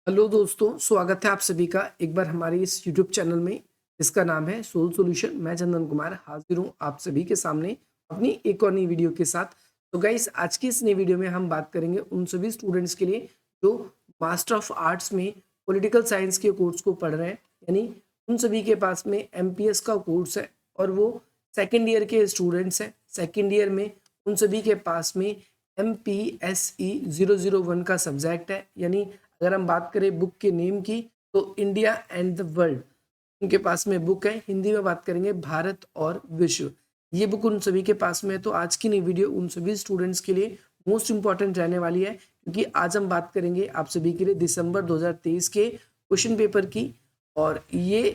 Hello दोस्तों, स्वागत है आप सभी का एक बार हमारे इस यूट्यूब चैनल में जिसका नाम है सोल सॉल्यूशन। मैं चंदन कुमार हाजिर हूँ आप सभी के सामने अपनी एक और नई वीडियो के साथ। तो गाइस, आज की इस नई वीडियो में हम बात करेंगे उन सभी स्टूडेंट्स के लिए जो मास्टर ऑफ आर्ट्स में पॉलिटिकल साइंस के कोर्स को पढ़ रहे हैं, यानी उन सभी के पास में एमपीएस का कोर्स है और वो सेकेंड ईयर के स्टूडेंट्स हैं। सेकेंड ईयर में उन सभी के पास में MPSE 001 का सब्जेक्ट है, यानी अगर हम बात करें बुक के नेम की तो इंडिया एंड द वर्ल्ड उनके पास में बुक है। हिंदी में बात करेंगे भारत और विश्व, ये बुक उन सभी के पास में है। तो आज की नई वीडियो उन सभी स्टूडेंट्स के लिए मोस्ट इंपॉर्टेंट रहने वाली है, क्योंकि आज हम बात करेंगे आप सभी के लिए दिसंबर 2023 के क्वेश्चन पेपर की। और ये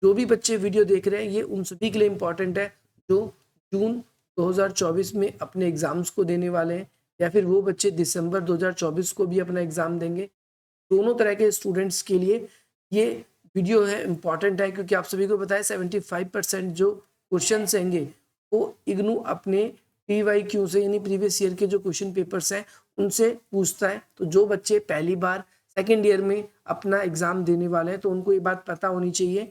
जो भी बच्चे वीडियो देख रहे हैं ये उन सभी के लिए इम्पॉर्टेंट है जो जून 2024 में अपने एग्जाम्स को देने वाले हैं, या फिर वो बच्चे दिसंबर 2024 को भी अपना एग्जाम देंगे। दोनों तरह के स्टूडेंट्स के लिए ये वीडियो है इम्पॉर्टेंट है, क्योंकि आप सभी को पता है 75% जो क्वेश्चन होंगे वो इग्नू अपने PYQ से यानी प्रीवियस ईयर के जो क्वेश्चन पेपर्स हैं उनसे पूछता है। तो जो बच्चे पहली बार सेकेंड ईयर में अपना एग्जाम देने वाले हैं तो उनको ये बात पता होनी चाहिए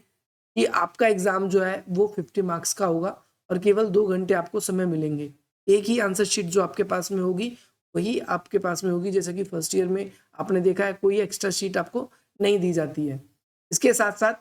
कि आपका एग्जाम जो है वो 50 मार्क्स का होगा और केवल 2 घंटे आपको समय मिलेंगे। एक ही आंसर शीट जो आपके पास में होगी वही आपके पास में होगी, जैसा कि फर्स्ट ईयर में आपने देखा है कोई एक्स्ट्रा शीट आपको नहीं दी जाती है। इसके साथ साथ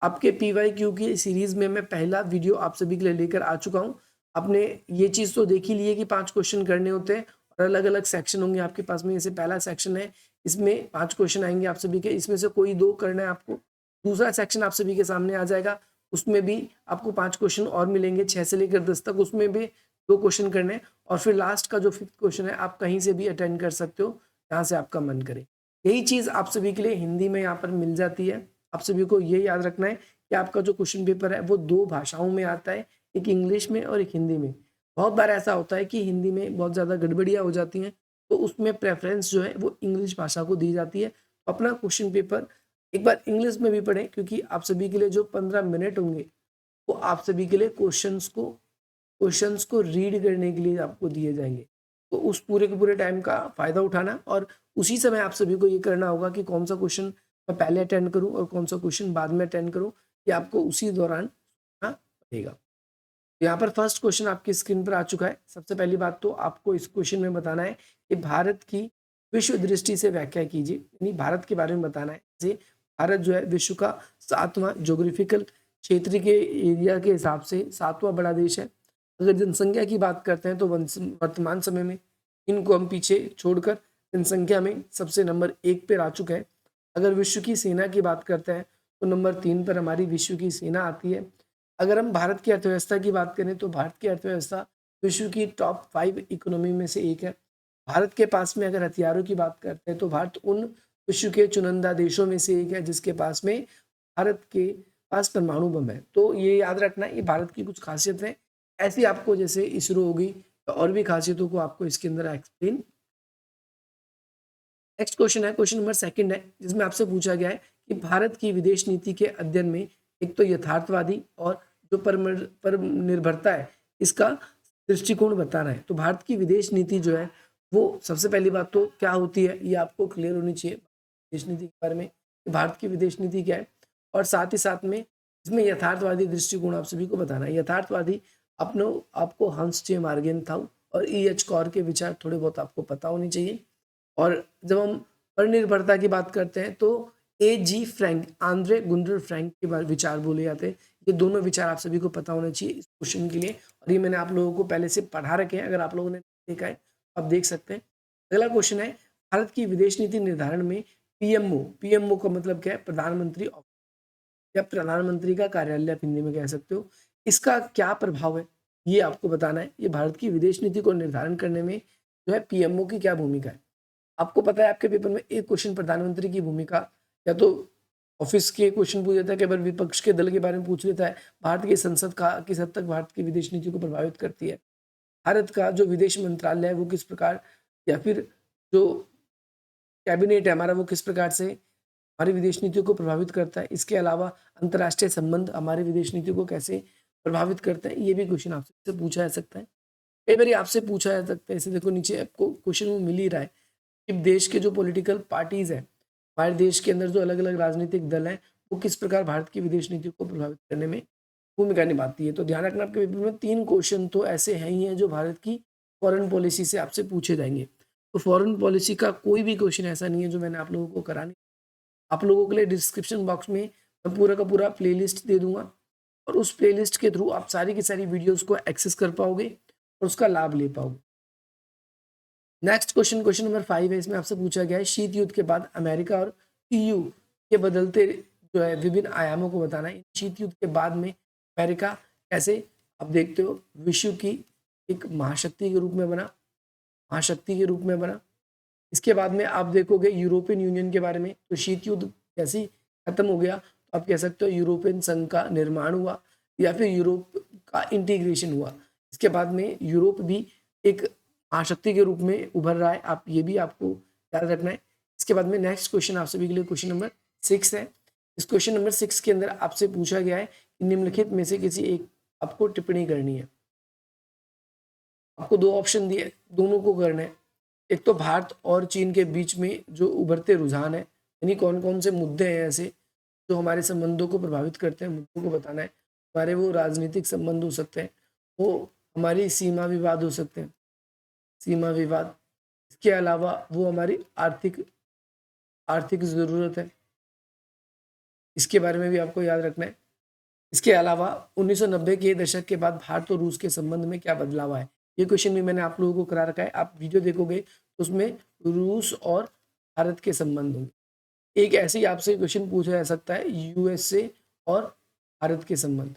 आपके PYQ की सीरीज में मैं पहला वीडियो आप सभी के लिए लेकर आ चुका हूँ। आपने ये चीज़ तो देख ही ली है कि 5 क्वेश्चन करने होते हैं और अलग अलग सेक्शन होंगे आपके पास में। जैसे पहला सेक्शन है, इसमें 5 क्वेश्चन आएंगे आप सभी के, इसमें से कोई 2 करना है आपको। दूसरा सेक्शन आप सभी के सामने आ जाएगा, उसमें भी आपको 5 क्वेश्चन और मिलेंगे 6 से लेकर 10 तक, उसमें भी 2 क्वेश्चन करने हैं। और फिर लास्ट का जो 5th क्वेश्चन है आप कहीं से भी अटेंड कर सकते हो जहाँ से आपका मन करे। यही चीज़ आप सभी के लिए हिंदी में यहाँ पर मिल जाती है। आप सभी को ये याद रखना है कि आपका जो क्वेश्चन पेपर है वो 2 भाषाओं में आता है, एक इंग्लिश में और एक हिंदी में। बहुत बार ऐसा होता है कि हिंदी में बहुत ज़्यादा गड़बड़ियाँ हो जाती हैं, तो उसमें प्रेफरेंस जो है वो इंग्लिश भाषा को दी जाती है। अपना क्वेश्चन पेपर एक बार इंग्लिश में भी पढ़ें, क्योंकि आप सभी के लिए जो 15 मिनट होंगे वो आप सभी के लिए क्वेश्चंस को रीड करने के लिए आपको दिए जाएंगे। तो उस पूरे के पूरे टाइम का फ़ायदा उठाना और उसी समय आप सभी को ये करना होगा कि कौन सा क्वेश्चन मैं पहले अटेंड करूं और कौन सा क्वेश्चन बाद में अटेंड करूं, ये आपको उसी दौरान करना पड़ेगा। यहाँ पर फर्स्ट क्वेश्चन आपकी स्क्रीन पर आ चुका है। सबसे पहली बात तो आपको इस क्वेश्चन में बताना है कि भारत की विश्व दृष्टि से व्याख्या कीजिए, यानी भारत के बारे में बताना है। जैसे भारत जो है विश्व का 7वां ज्योग्राफिकल क्षेत्र के एरिया के हिसाब से 7वां बड़ा देश है। अगर जनसंख्या की बात करते हैं तो वर्तमान समय में इनको हम पीछे छोड़कर जनसंख्या में सबसे नंबर 1 पे आ चुका है। अगर विश्व की सेना की बात करते हैं तो नंबर 3 पर हमारी विश्व की सेना आती है। अगर हम भारत की अर्थव्यवस्था की बात करें तो भारत की अर्थव्यवस्था विश्व की टॉप 5 इकोनॉमी में से एक है। भारत के पास में अगर हथियारों की बात करते हैं तो भारत उन विश्व के चुनिंदा देशों में से एक है जिसके पास में भारत के पास परमाणु बम है। तो ये याद रखना, ये भारत की कुछ खासियत है। ऐसी आपको जैसे इसरो होगी तो और भी खासियतों को आपको इसके अंदर एक्सप्लेन। नेक्स्ट क्वेश्चन है, क्वेश्चन नंबर 2 है, जिसमें आपसे पूछा गया है कि भारत की विदेश नीति के अध्ययन में एक तो यथार्थवादी और जो पर निर्भरता है इसका दृष्टिकोण बताना है। तो भारत की विदेश नीति जो है वो सबसे पहली बात तो क्या होती है ये आपको क्लियर होनी चाहिए विदेश नीति के बारे में कि भारत की विदेश नीति क्या है, और साथ ही साथ में इसमें यथार्थवादी दृष्टिकोण आप सभी को बताना है। यथार्थवादी अपनों आपको हंस जे मार्गेंथाउ और EH कौर के विचार थोड़े बहुत आपको पता होने चाहिए। और जब हम परनिर्भरता की बात करते हैं तो AG Frank, Andre Gundar Frank के विचार बोले जाते हैं। ये दोनों विचार आप सभी को पता होना चाहिए इस क्वेश्चन के लिए, और ये मैंने आप लोगों को पहले से पढ़ा रखे हैं। अगर आप लोगों ने देखा है आप देख सकते हैं। अगला क्वेश्चन है, भारत की विदेश नीति निर्धारण में PMO का मतलब क्या है? प्रधानमंत्री या प्रधानमंत्री का कार्यालय आप हिंदी में कह सकते हो। इसका क्या प्रभाव है ये आपको बताना है। ये भारत की विदेश नीति को निर्धारण करने में जो है PMO की क्या भूमिका है। आपको पता है आपके पेपर में एक क्वेश्चन प्रधानमंत्री की भूमिका या तो ऑफिस के क्वेश्चन पूछ लेता है, कई बार विपक्ष के दल के बारे में पूछ लेता है। भारत की संसद का किस हद तक भारत की विदेश नीति को प्रभावित करती है, भारत का जो विदेश मंत्रालय है वो किस प्रकार, या फिर जो कैबिनेट है हमारा वो किस प्रकार से हमारी विदेश नीतियों को प्रभावित करता है। इसके अलावा अंतर्राष्ट्रीय संबंध हमारी विदेश नीतियों को कैसे प्रभावित करते हैं, ये भी क्वेश्चन आपसे पूछा जा सकता है। कई बार आपसे पूछा जा सकता है, ऐसे देखो नीचे आपको क्वेश्चन मिल ही रहा है कि देश के जो पॉलिटिकल पार्टीज है हमारे देश के अंदर जो अलग अलग राजनीतिक दल हैं वो किस प्रकार भारत की विदेश नीति को प्रभावित करने में भूमिका निभाती है। तो ध्यान रखना आपके पेपर में 3 क्वेश्चन तो ऐसे हैं ही हैं जो भारत की फॉरेन पॉलिसी से आपसे पूछे जाएंगे। तो फॉरेन पॉलिसी का कोई भी क्वेश्चन ऐसा नहीं है जो मैंने आप लोगों को करा नहीं। आप लोगों के लिए डिस्क्रिप्शन बॉक्स में मैं पूरा का पूरा प्लेलिस्ट दे दूंगा और उस प्लेलिस्ट के थ्रू आप सारी की सारी वीडियोस को एक्सेस कर पाओगे और उसका लाभ ले पाओगे। नेक्स्ट क्वेश्चन, क्वेश्चन नंबर 5 है। इसमें आपसे पूछा गया है शीत युद्ध के बाद अमेरिका और ईयू के बदलते जो है विभिन्न आयामों को बताना है। शीत युद्ध के बाद में अमेरिका कैसे आप देखते हो विश्व की एक महाशक्ति के रूप में बना, महाशक्ति के रूप में बना। इसके बाद में आप देखोगे यूरोपियन यूनियन के बारे में, तो शीत युद्ध कैसे खत्म हो गया, तो आप कह सकते हो यूरोपियन संघ का निर्माण हुआ या फिर यूरोप का इंटीग्रेशन हुआ। इसके बाद में यूरोप भी एक महाशक्ति के रूप में उभर रहा है, आप ये भी आपको याद रखना है। इसके बाद में नेक्स्ट क्वेश्चन आप सभी के लिए क्वेश्चन नंबर 6 है। इस क्वेश्चन नंबर 6 के अंदर आपसे पूछा गया है कि निम्नलिखित में से किसी एक आपको टिप्पणी करनी है। आपको 2 ऑप्शन दिए, दोनों को करना है। एक तो भारत और चीन के बीच में जो उभरते रुझान है, यानी कौन कौन से मुद्दे हैं ऐसे जो हमारे संबंधों को प्रभावित करते हैं, मुद्दों को बताना है। हमारे वो राजनीतिक संबंध हो सकते हैं, वो हमारी सीमा विवाद हो सकते हैं, सीमा विवाद। इसके अलावा वो हमारी आर्थिक ज़रूरत है, इसके बारे में भी आपको याद रखना है। इसके अलावा 1990 के दशक के बाद भारत और रूस के संबंध में क्या बदलाव आया, ये क्वेश्चन भी मैंने आप लोगों को करा रखा है। आप वीडियो देखोगे तो उसमें रूस और भारत के संबंध होंगे। एक ऐसे ही आपसे क्वेश्चन पूछा जा सकता है यूएसए और भारत के संबंध।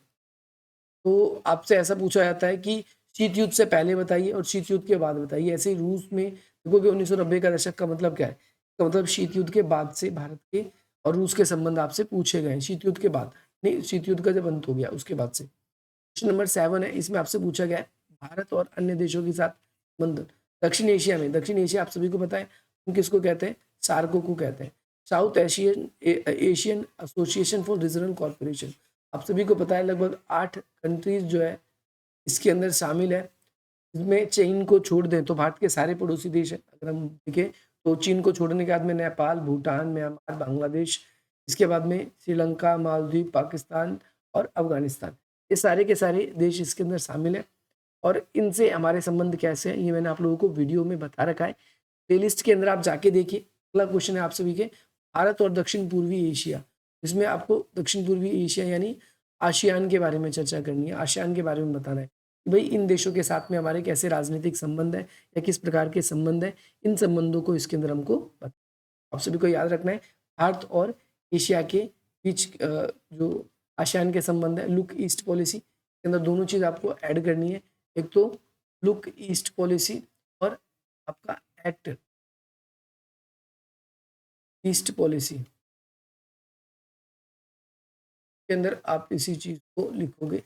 तो आपसे ऐसा पूछा जाता है कि शीत युद्ध से पहले बताइए और शीत युद्ध के बाद बताइए। ऐसे ही रूस में देखोगे 1990 का दशक का मतलब क्या है, तो मतलब शीत युद्ध के बाद से भारत के और रूस के संबंध आपसे पूछे गए। शीत युद्ध के बाद नहीं, शीत युद्ध का जब अंत हो गया उसके बाद से। क्वेश्चन नंबर 7 है। इसमें आपसे पूछा गया है भारत और अन्य देशों के साथ संबंध दक्षिण एशिया में। दक्षिण एशिया आप सभी को पता है हम किसको कहते हैं, सार्को को कहते हैं, south Asian association for regional corporation. आप सभी को पता है लगभग 8 कंट्रीज जो है इसके अंदर शामिल है। इसमें चीन को छोड़ दें तो भारत के सारे पड़ोसी देश हैं। अगर हम देखें तो चीन को छोड़ने के बाद में नेपाल, भूटान, म्यांमार, बांग्लादेश, इसके बाद में श्रीलंका, मालदीव, पाकिस्तान और अफगानिस्तान, ये सारे के सारे देश इसके अंदर शामिल हैं। और इनसे हमारे संबंध कैसे हैं ये मैंने आप लोगों को वीडियो में बता रखा है, प्लेलिस्ट के अंदर आप जाके देखिए। अगला क्वेश्चन है आप सभी के भारत और दक्षिण पूर्वी एशिया। इसमें आपको दक्षिण पूर्वी एशिया यानी आसियान के बारे में चर्चा करनी है, आसियान के बारे में बताना है कि भाई इन देशों के साथ में हमारे कैसे राजनीतिक संबंध है या किस प्रकार के संबंध है। इन संबंधों को इसके अंदर हमको आप सभी को याद रखना है। भारत और एशिया के बीच जो आसियान के संबंध है, लुक ईस्ट पॉलिसी के अंदर दोनों चीज़ आपको ऐड करनी है। एक तो लुक ईस्ट पॉलिसी और आपका एक्ट ईस्ट पॉलिसी के अंदर आप इसी चीज़ को लिखोगे,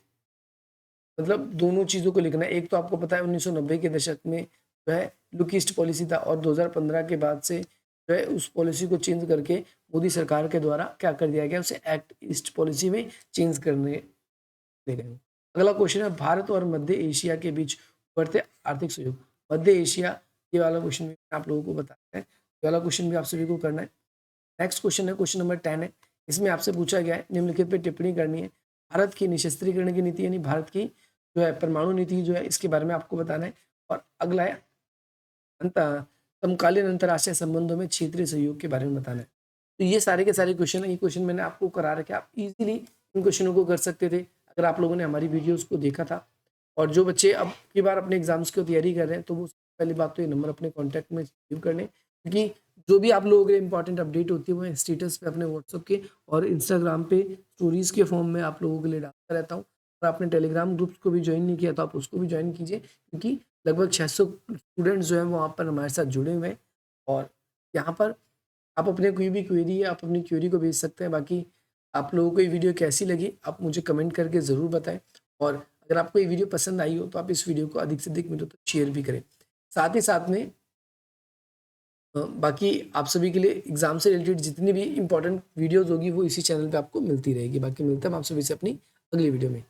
मतलब दोनों चीज़ों को लिखना है। एक तो आपको पता है 1990 के दशक में जो है लुक ईस्ट पॉलिसी था और 2015 के बाद से जो है उस पॉलिसी को चेंज करके मोदी सरकार के द्वारा क्या कर दिया गया, उसे एक्ट ईस्ट पॉलिसी में चेंज करने दे गए। अगला क्वेश्चन है भारत और मध्य एशिया के बीच बढ़ते आर्थिक सहयोग। मध्य एशिया, ये वाला क्वेश्चन भी आप लोगों को बताते हैं, ये वाला क्वेश्चन भी आप सभी को करना है। नेक्स्ट क्वेश्चन है क्वेश्चन नंबर 10 है। इसमें आपसे पूछा गया है निम्नलिखित पे टिप्पणी करनी है। भारत की निशस्त्रीकरण की नीति यानी भारत की जो है परमाणु नीति जो है इसके बारे में आपको बताना है। और अगला है समकालीन अंतर्राष्ट्रीय संबंधों में क्षेत्रीय सहयोग के बारे में बताना है। तो ये सारे के सारे क्वेश्चन है, ये क्वेश्चन मैंने आपको करा रखे, आप इजीली इन क्वेश्चनों को कर सकते थे अगर आप लोगों ने हमारी वीडियोस को देखा था। और जो बच्चे अब की बार अपने एग्जाम्स की तैयारी कर रहे हैं तो वो पहली बात तो ये नंबर अपने कॉन्टैक्ट में सेव कर लें, क्योंकि जो भी आप लोगों के लिए इंपॉर्टेंट अपडेट होती है वो स्टेटस पे अपने व्हाट्सअप के और इंस्टाग्राम पे स्टोरीज के फॉर्म में आप लोगों के लिए डालता रहता हूँ। और आपने टेलीग्राम ग्रुप्स को भी ज्वाइन नहीं किया तो आप उसको भी ज्वाइन कीजिए, क्योंकि लगभग 600 स्टूडेंट्स जो हैं वो वहाँ पर हमारे साथ जुड़े हुए हैं। और यहाँ पर आप अपने कोई भी क्वेरी है आप अपनी क्वेरी को भेज सकते हैं। बाकी आप लोगों को ये वीडियो कैसी लगी आप मुझे कमेंट करके ज़रूर बताएं। और अगर आपको ये वीडियो पसंद आई हो तो आप इस वीडियो को अधिक से अधिक मिनटों तक शेयर भी करें। साथ ही साथ में बाकी आप सभी के लिए एग्जाम से रिलेटेड जितनी भी इंपॉर्टेंट वीडियोस होगी वो इसी चैनल पे आपको मिलती रहेगी। बाकी मिलता है आप सभी से अपनी अगली वीडियो में।